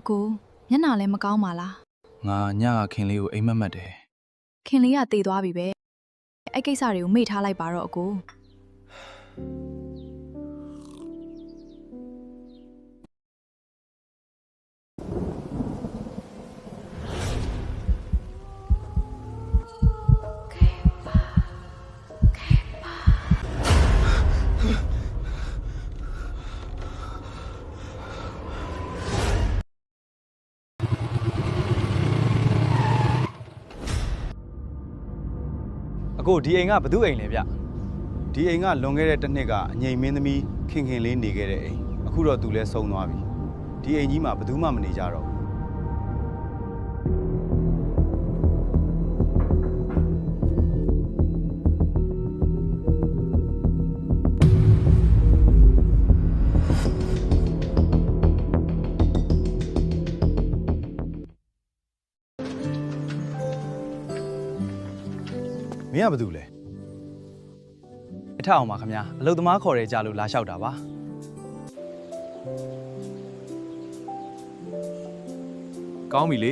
ကိုမျက်နှာလည်းမကောင်းပါလားငါညကခင်လေးကိုအိမ်မက်မက်တယ်ခင်လေးကတေသွားပြီပဲအဲ့ကိစ္စတွေကိုမေ့ထားလိုက်ပါတော့အကိုကိုဒီအိမ်ကဘသူအိမ်လဲဗျဒီအိမ်ကလွန်ခဲ့တဲ့တစ်နှစ်ကအငိမ်မင်းသမီးခင်ခင်လေးနေခဲ့တဲ့အိမ်အခုတော့သူလဲဆုံးသွားပြီဒီအိမ်ကြီးမှာဘသူမှမနေကြတော့မင်းကဘာလုပ်လဲအထအောင်ပါခင်ဗျာအလုပ်သမားခေါ်ရဲကြလို့လာလျှောက်တာပါကောင်းပြီလေ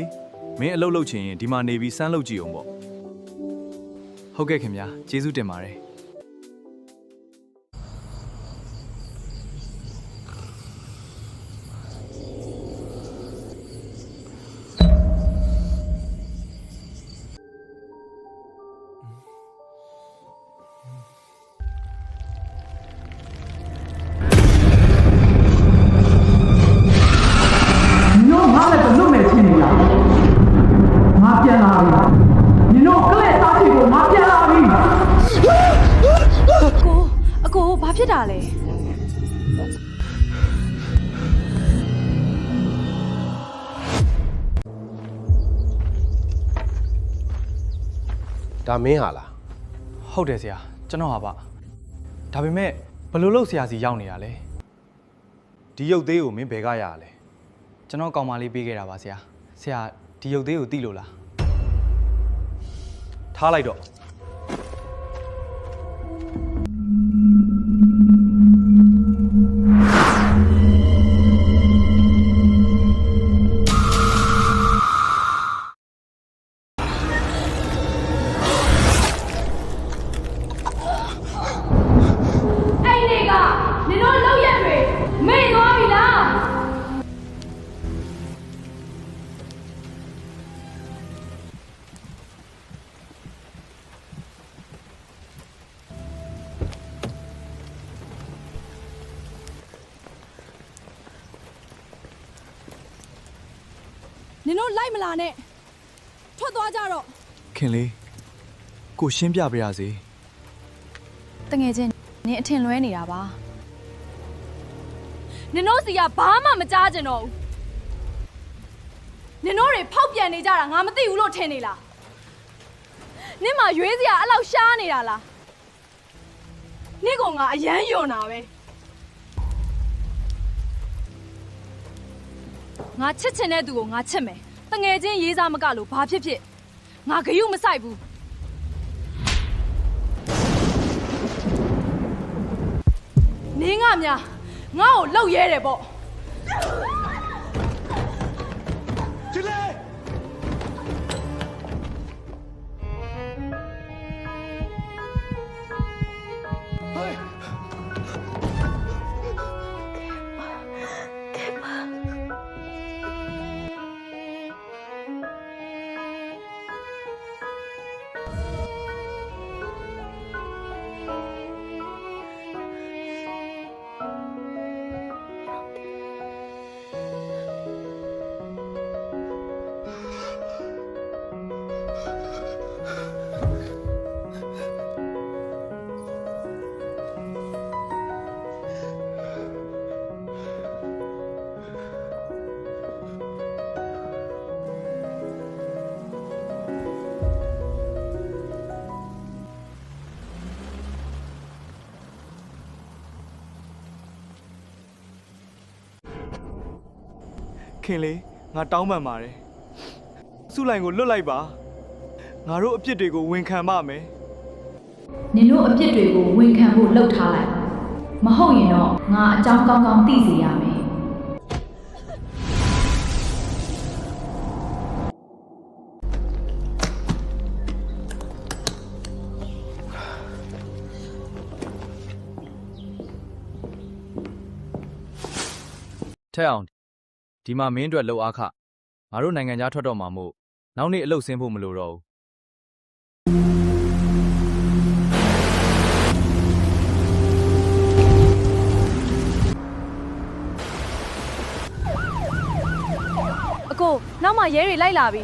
မင်းအလုပ်လုပ်ချင်ရင်ဒီမှာနေပြီးစမ်းလုပ်ကြည့်အောင်ပေါ့ဟုတ်ကဲ့ခင်ဗျာကျေးဇူးတင်ပါတယ်ဘာဖြစ်တာလဲဒါမင်းဟာလားဟုတ်တယ်ဆရာကျွန်တော်ဟာပါဒါပေမဲ့ဘယ်လိုလုပ်ဆရာစီရောက်နေတာလဲဒီရုပ်သေးကိုမင်းဘယ်ကရရလဲကျွန်တော်ကောင်မလေးပေးခဲ့တာပါဆရာဒီရုပ်သေးကိုသိလို့လားထားလိုက်တော့နင်တို့လိုက်မလာနဲ့ထွက်သွားကြတော့ခင်လေးကိုရှင်းပြပါရစေတငယ်ချင်းနင်အထင်လွဲနေတာပါနင်တို့စီကဘာမှမကြားကြတော့ဘူးနင်တို့တွေဖောက်ပြန်နေကြတာငါမသိဘူးလို့ထင်နေလားနင်မရွေးစရာအဲ့လောက်ရှားနေတာလားနင့်ကောင်ကအရန်ယွန်တာပဲငါချစ်ချင်တဲ့သူကိုငါချစ်မယ်တငယ်ချင်းရေးစားမကလို့ဘာဖြစ်ဖြစ်ငါဂယုမဆိုင်ဘူးနင်းကများငါ့ကိုလှုပ်ရဲတယ်ပေါ့ချစ်လေခင်လေးငါတောင်းပန်ပါတယ်စုလိုင်ကိုလွတ်လိုက်ပါငါတို့အပြစ်တွေကိုဝန်ခံပါမယ်နင်တို့အပြစ်တွေကိုဝန်ခံဖို့လှုပ်ထားလိုက်မဟုတ်ရင်တော့ငါအကြောင်းကောင်းကောင်းသိစေရမယ် ထက်အောင်ဒီမှာမင်းအတွက်လှုပ်အားခငါတို့နိုင်ငံခြားထွက်တော့မှာမို့နောက်နေ့အလုပ်ဆင်းဖို့မလိုတော့ဘူး အကိုနောက်မှရဲတွေလိုက်လာပြီ